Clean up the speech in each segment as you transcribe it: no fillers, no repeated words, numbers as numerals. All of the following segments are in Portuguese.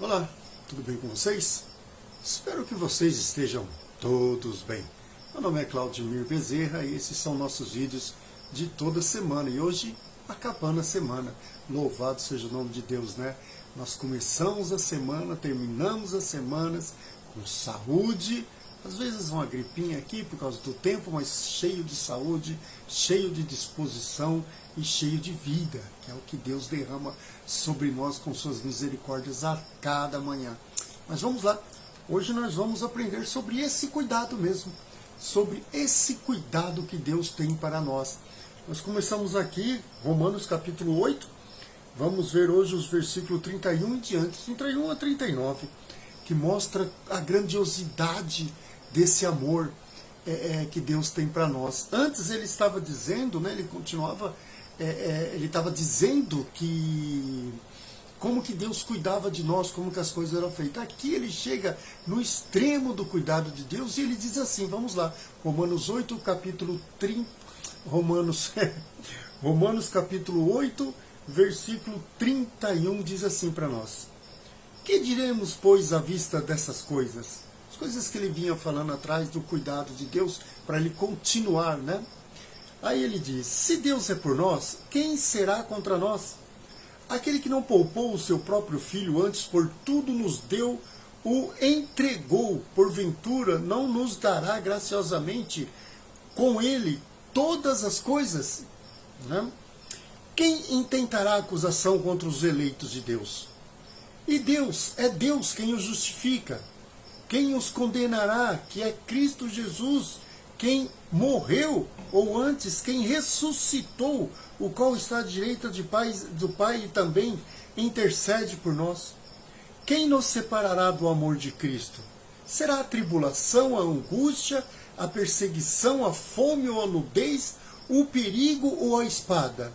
Olá, tudo bem com vocês? Espero que vocês estejam todos bem. Meu nome é Claudimir Bezerra e esses são nossos vídeos de toda semana. E hoje, acabando a semana. Louvado seja o nome de Deus, né? Nós começamos a semana, terminamos as semanas com saúde. Às vezes uma gripinha aqui por causa do tempo, mas cheio de saúde, cheio de disposição e cheio de vida, que é o que Deus derrama sobre nós com suas misericórdias a cada manhã. Mas vamos lá, hoje nós vamos aprender sobre esse cuidado mesmo, sobre esse cuidado que Deus tem para nós. Nós começamos aqui, Romanos capítulo 8, vamos ver hoje os versículos 31 em diante, 31 a 39, que mostra a grandiosidade desse amor que Deus tem para nós. Antes ele estava dizendo, né, ele continuava, ele estava dizendo que como que Deus cuidava de nós, como que as coisas eram feitas. Aqui ele chega no extremo do cuidado de Deus e ele diz assim, vamos lá, Romanos 8, capítulo 30, Romanos capítulo 8, versículo 31 diz assim para nós: que diremos, pois, à vista dessas coisas? As coisas que ele vinha falando atrás do cuidado de Deus, para ele continuar, né? Aí ele diz, se Deus é por nós, quem será contra nós? Aquele que não poupou o seu próprio filho, antes por tudo nos deu, o entregou, porventura não nos dará graciosamente com ele todas as coisas? Né? Quem intentará acusação contra os eleitos de Deus? E Deus, é Deus quem os justifica. Quem os condenará? Que é Cristo Jesus, quem morreu, ou antes, quem ressuscitou, o qual está à direita do Pai e também intercede por nós. Quem nos separará do amor de Cristo? Será a tribulação, a angústia, a perseguição, a fome ou a nudez, o perigo ou a espada?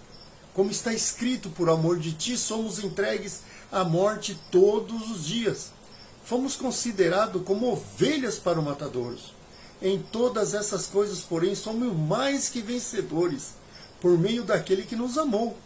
Como está escrito, por amor de ti somos entregues à morte todos os dias. Fomos considerados como ovelhas para o matadouros. Em todas essas coisas, porém, somos mais que vencedores, por meio daquele que nos amou.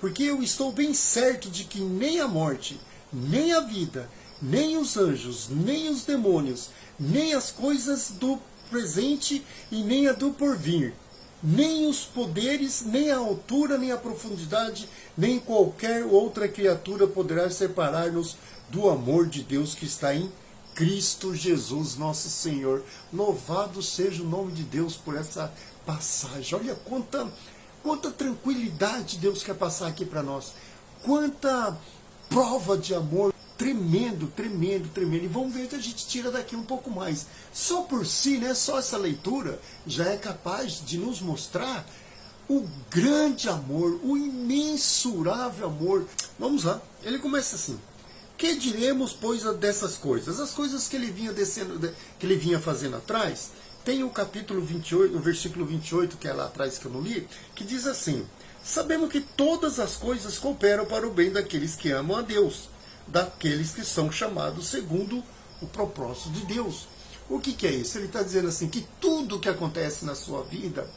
Porque eu estou bem certo de que nem a morte, nem a vida, nem os anjos, nem os demônios, nem as coisas do presente e nem a do porvir, nem os poderes, nem a altura, nem a profundidade, nem qualquer outra criatura poderá separar-nos do amor de Deus que está em Cristo Jesus, nosso Senhor. Louvado seja o nome de Deus por essa passagem. Olha quanta tranquilidade Deus quer passar aqui para nós. Quanta prova de amor. Tremendo, tremendo, tremendo. E vamos ver que a gente tira daqui um pouco mais. Só por si, né, só essa leitura já é capaz de nos mostrar o grande amor, o imensurável amor. Vamos lá, ele começa assim. Que diremos, pois, dessas coisas? As coisas que ele vinha que ele vinha fazendo atrás, tem o capítulo 28, o versículo 28, que é lá atrás que eu não li, que diz assim: sabemos que todas as coisas cooperam para o bem daqueles que amam a Deus, daqueles que são chamados segundo o propósito de Deus. O que é isso? Ele está dizendo assim, que tudo que acontece na sua vida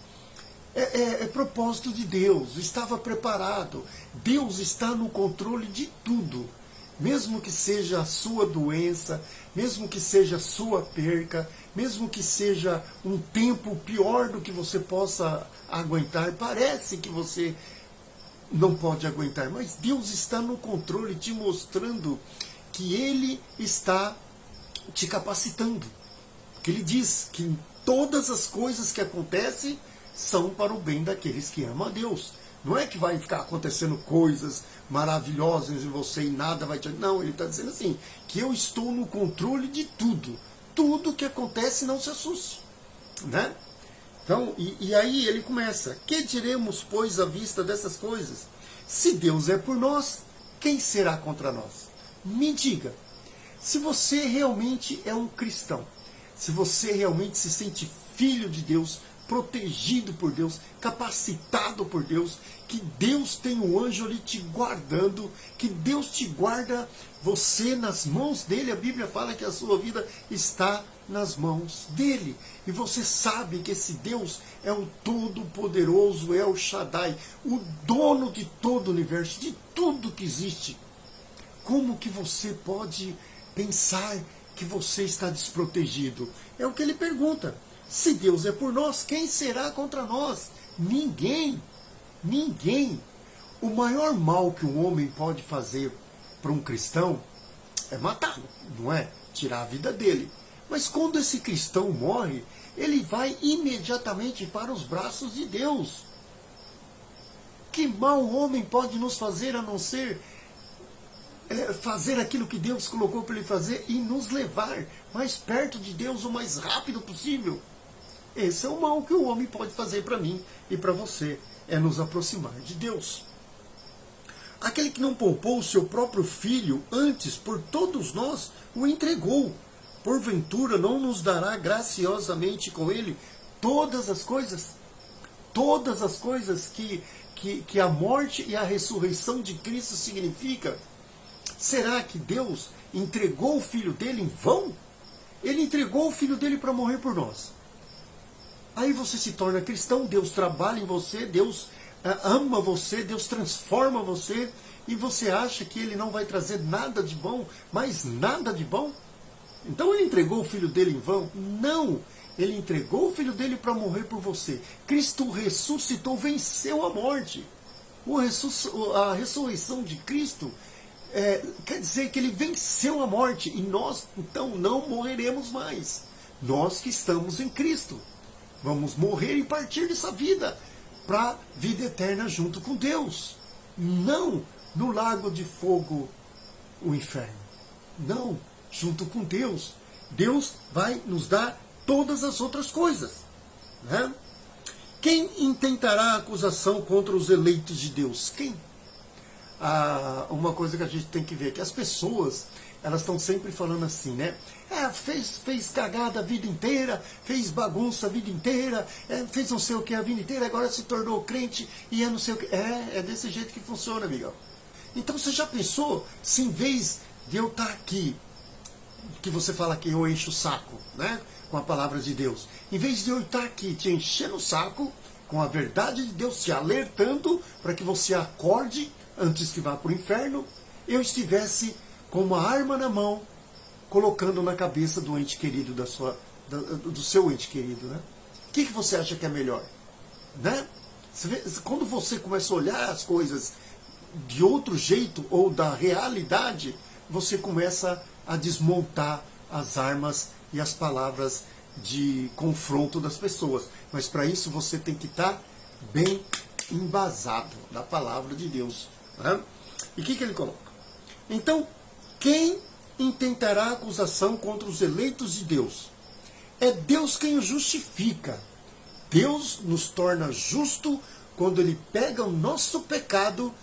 é propósito de Deus, estava preparado. Deus está no controle de tudo. Mesmo que seja a sua doença, mesmo que seja a sua perca, mesmo que seja um tempo pior do que você possa aguentar, parece que você não pode aguentar, mas Deus está no controle, te mostrando que Ele está te capacitando. Que Ele diz que todas as coisas que acontecem são para o bem daqueles que amam a Deus. Não é que vai ficar acontecendo coisas maravilhosas em você e nada vai te... Não, ele está dizendo assim, que eu estou no controle de tudo. Tudo que acontece, não se assuste. Né? Então, e aí ele começa, que diremos, pois, à vista dessas coisas? Se Deus é por nós, quem será contra nós? Me diga, se você realmente é um cristão, se você realmente se sente filho de Deus, protegido por Deus, capacitado por Deus, que Deus tem um anjo ali te guardando, que Deus te guarda você nas mãos dele. A Bíblia fala que a sua vida está nas mãos dele. E você sabe que esse Deus é o Todo-Poderoso, é o Shaddai, o dono de todo o universo, de tudo que existe. Como que você pode pensar que você está desprotegido? É o que ele pergunta. Se Deus é por nós, quem será contra nós? Ninguém. Ninguém. O maior mal que um homem pode fazer para um cristão é matá-lo, não é? Tirar a vida dele. Mas quando esse cristão morre, ele vai imediatamente para os braços de Deus. Que mal o homem pode nos fazer a não ser fazer aquilo que Deus colocou para ele fazer e nos levar mais perto de Deus o mais rápido possível? Esse é o mal que o homem pode fazer para mim e para você, é nos aproximar de Deus. Aquele que não poupou o seu próprio filho, antes por todos nós o entregou, porventura não nos dará graciosamente com ele todas as coisas? Todas as coisas que a morte e a ressurreição de Cristo significa? Será que Deus entregou o filho dele em vão? Ele entregou o filho dele para morrer por nós. Aí você se torna cristão, Deus trabalha em você, Deus ama você, Deus transforma você, e você acha que ele não vai trazer nada de bom, mas nada de bom? Então ele entregou o filho dele em vão? Não! Ele entregou o filho dele para morrer por você. Cristo ressuscitou, venceu a morte. A ressurreição de Cristo quer dizer que ele venceu a morte, e nós então não morreremos mais. Nós que estamos em Cristo vamos morrer e partir dessa vida para a vida eterna junto com Deus. Não no lago de fogo, o inferno. Não, junto com Deus. Deus vai nos dar todas as outras coisas. Né? Quem intentará acusação contra os eleitos de Deus? Quem? Uma coisa que a gente tem que ver é que as pessoas, elas estão sempre falando assim, né? Fez cagada a vida inteira, fez bagunça a vida inteira, fez não sei o que a vida inteira, agora se tornou crente e não sei o que. É desse jeito que funciona, amigão. Então você já pensou se em vez de eu estar aqui, que você fala que eu encho o saco, né? Com a palavra de Deus, em vez de eu estar aqui te enchendo o saco com a verdade de Deus, te alertando para que você acorde antes que vá para o inferno, eu estivesse com uma arma na mão, colocando na cabeça do ente querido, do seu ente querido, né? O que você acha que é melhor? Né? Quando você começa a olhar as coisas de outro jeito, ou da realidade, você começa a desmontar as armas e as palavras de confronto das pessoas. Mas para isso você tem que estar bem embasado na palavra de Deus. Né? E o que ele coloca? Então, quem intentará acusação contra os eleitos de Deus? É Deus quem os justifica. Deus nos torna justo quando ele pega o nosso pecado,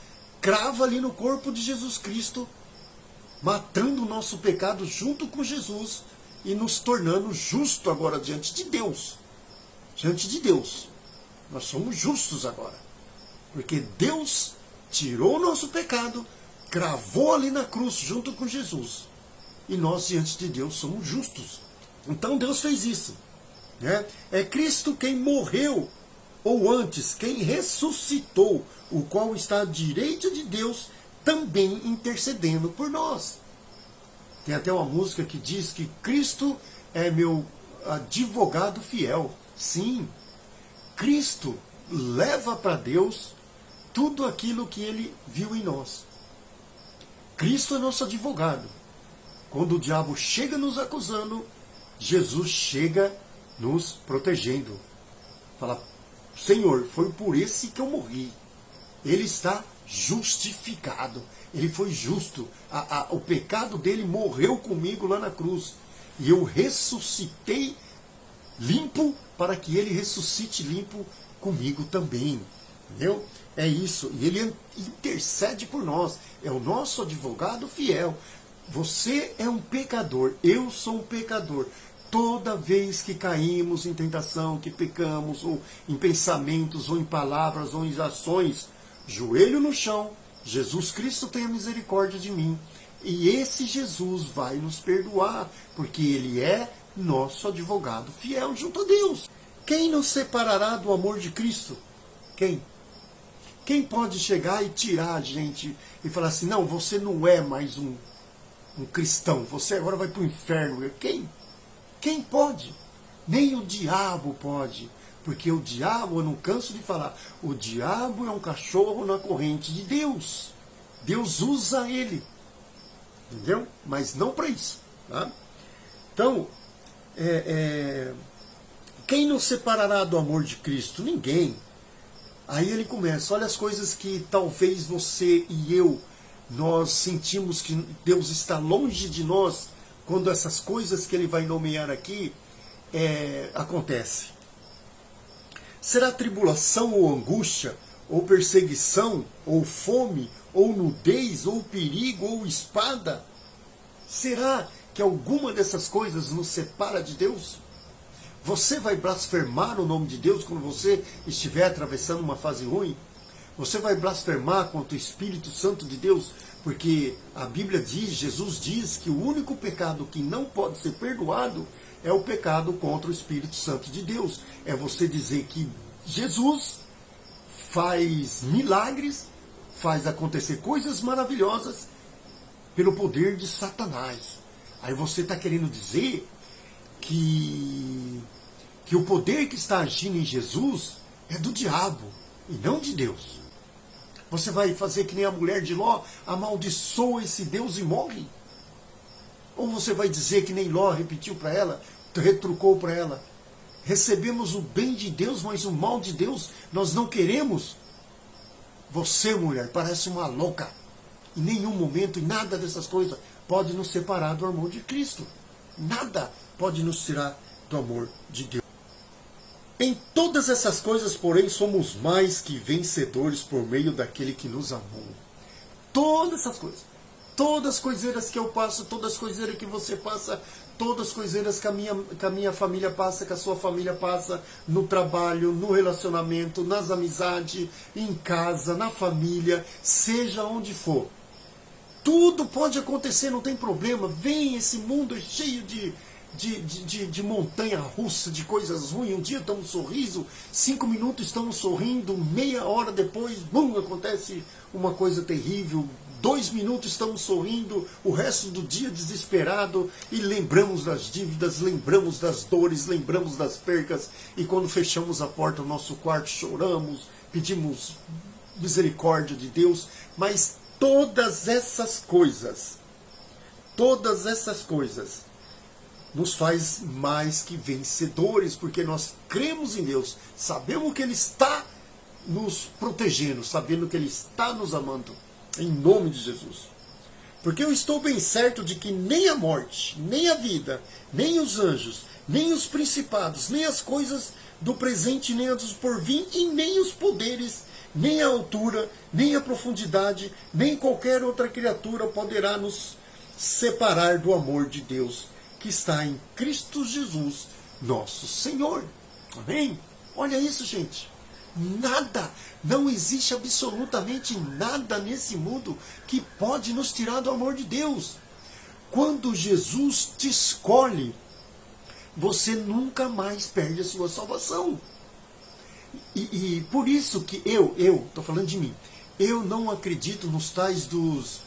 crava ali no corpo de Jesus Cristo, matando o nosso pecado junto com Jesus e nos tornando justo agora diante de Deus. Diante de Deus. Nós somos justos agora. Porque Deus tirou o nosso pecado, cravou ali na cruz junto com Jesus. E nós diante de Deus somos justos. Então Deus fez isso. Né? É Cristo quem morreu, ou antes, quem ressuscitou, o qual está à direita de Deus, também intercedendo por nós. Tem até uma música que diz que Cristo é meu advogado fiel. Sim, Cristo leva para Deus tudo aquilo que ele viu em nós. Cristo é nosso advogado. Quando o diabo chega nos acusando, Jesus chega nos protegendo. Fala, Senhor, foi por esse que eu morri. Ele está justificado. Ele foi justo. O pecado dele morreu comigo lá na cruz. E eu ressuscitei limpo para que ele ressuscite limpo comigo também. Entendeu? É isso. E ele intercede por nós. É o nosso advogado fiel. Você é um pecador. Eu sou um pecador. Toda vez que caímos em tentação, que pecamos, ou em pensamentos, ou em palavras, ou em ações, joelho no chão, Jesus Cristo tenha misericórdia de mim. E esse Jesus vai nos perdoar, porque ele é nosso advogado fiel junto a Deus. Quem nos separará do amor de Cristo? Quem? Quem pode chegar e tirar a gente e falar assim, não, você não é mais um cristão, você agora vai para o inferno? Quem? Quem pode? Nem o diabo pode. Porque o diabo, eu não canso de falar, o diabo é um cachorro na corrente de Deus. Deus usa ele. Entendeu? Mas não para isso. Tá? Então, quem nos separará do amor de Cristo? Ninguém. Aí ele começa, olha as coisas que talvez você e eu, nós sentimos que Deus está longe de nós, quando essas coisas que ele vai nomear aqui acontecem. Será tribulação ou angústia, ou perseguição, ou fome, ou nudez, ou perigo, ou espada? Será que alguma dessas coisas nos separa de Deus? Você vai blasfemar o nome de Deus quando você estiver atravessando uma fase ruim? Você vai blasfemar contra o Espírito Santo de Deus? Porque a Bíblia diz, Jesus diz que o único pecado que não pode ser perdoado é o pecado contra o Espírito Santo de Deus. É você dizer que Jesus faz milagres, faz acontecer coisas maravilhosas pelo poder de Satanás. Aí você está querendo dizer que o poder que está agindo em Jesus é do diabo e não de Deus. Você vai fazer que nem a mulher de Ló, amaldiçoa esse Deus e morre? Ou você vai dizer que nem Ló repetiu para ela, retrucou para ela, recebemos o bem de Deus, mas o mal de Deus nós não queremos? Você, mulher, parece uma louca. Em nenhum momento, em nada dessas coisas pode nos separar do amor de Cristo. Nada pode nos tirar do amor de Deus. Em todas essas coisas, porém, somos mais que vencedores por meio daquele que nos amou. Todas essas coisas. Todas as coiseiras que eu passo, todas as coiseiras que você passa, todas as coiseiras que a minha família passa, que a sua família passa, no trabalho, no relacionamento, nas amizades, em casa, na família, seja onde for. Tudo pode acontecer, não tem problema. Vem, esse mundo cheio de montanha russa, de coisas ruins. Um dia estamos sorriso, 5 minutos estamos sorrindo, meia hora depois, bum, acontece uma coisa terrível. 2 minutos estamos sorrindo, o resto do dia desesperado, e lembramos das dívidas, lembramos das dores, lembramos das percas, e quando fechamos a porta do nosso quarto choramos, pedimos misericórdia de Deus. Mas todas essas coisas nos faz mais que vencedores, porque nós cremos em Deus, sabemos que Ele está nos protegendo, sabendo que Ele está nos amando, em nome de Jesus. Porque eu estou bem certo de que nem a morte, nem a vida, nem os anjos, nem os principados, nem as coisas do presente, nem as do porvir, e nem os poderes, nem a altura, nem a profundidade, nem qualquer outra criatura poderá nos separar do amor de Deus que está em Cristo Jesus, nosso Senhor. Amém? Olha isso, gente. Nada, não existe absolutamente nada nesse mundo que pode nos tirar do amor de Deus. Quando Jesus te escolhe, você nunca mais perde a sua salvação. E por isso que eu estou falando de mim, eu não acredito nos tais dos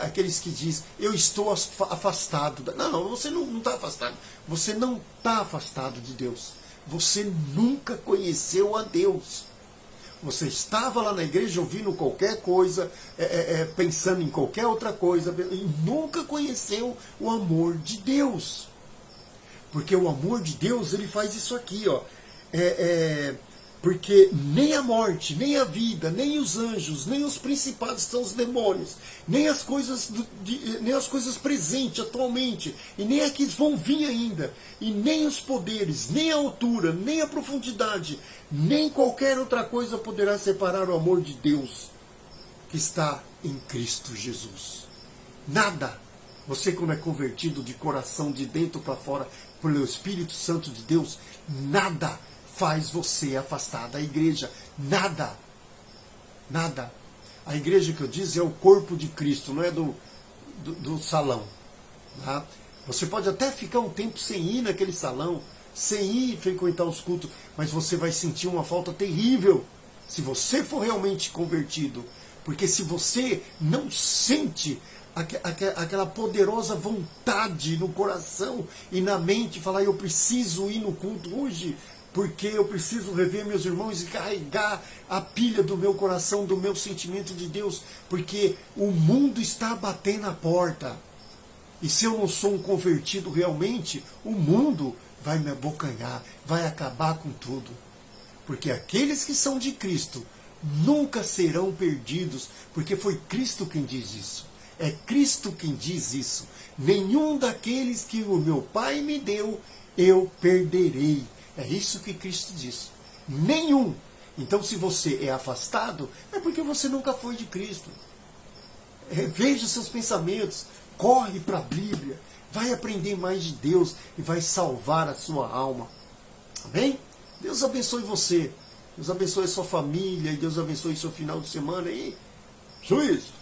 aqueles que dizem, eu estou afastado. Não, você não está afastado. Você não está afastado de Deus. Você nunca conheceu a Deus. Você estava lá na igreja ouvindo qualquer coisa, pensando em qualquer outra coisa, e nunca conheceu o amor de Deus. Porque o amor de Deus, ele faz isso aqui, ó. Porque nem a morte, nem a vida, nem os anjos, nem os principados, são os demônios, nem as coisas presentes atualmente, e nem as que vão vir ainda, e nem os poderes, nem a altura, nem a profundidade, nem qualquer outra coisa poderá separar o amor de Deus que está em Cristo Jesus. Nada. Você, quando é convertido de coração, de dentro para fora, pelo Espírito Santo de Deus, nada faz você afastar da igreja. Nada. Nada. A igreja que eu diz é o corpo de Cristo, não é do salão. Tá? Você pode até ficar um tempo sem ir naquele salão, sem ir frequentar os cultos, mas você vai sentir uma falta terrível Se você for realmente convertido. Porque se você não sente aquela poderosa vontade no coração e na mente, falar, eu preciso ir no culto hoje, porque eu preciso rever meus irmãos e carregar a pilha do meu coração, do meu sentimento de Deus, porque o mundo está batendo a porta. E se eu não sou um convertido realmente, o mundo vai me abocanhar, vai acabar com tudo. Porque aqueles que são de Cristo nunca serão perdidos, porque foi Cristo quem diz isso. É Cristo quem diz isso. Nenhum daqueles que o meu Pai me deu, eu perderei. É isso que Cristo diz. Nenhum. Então, se você é afastado, é porque você nunca foi de Cristo. Veja seus pensamentos, corre para a Bíblia, vai aprender mais de Deus e vai salvar a sua alma. Amém? Deus abençoe você. Deus abençoe a sua família e Deus abençoe seu final de semana aí. Juízo.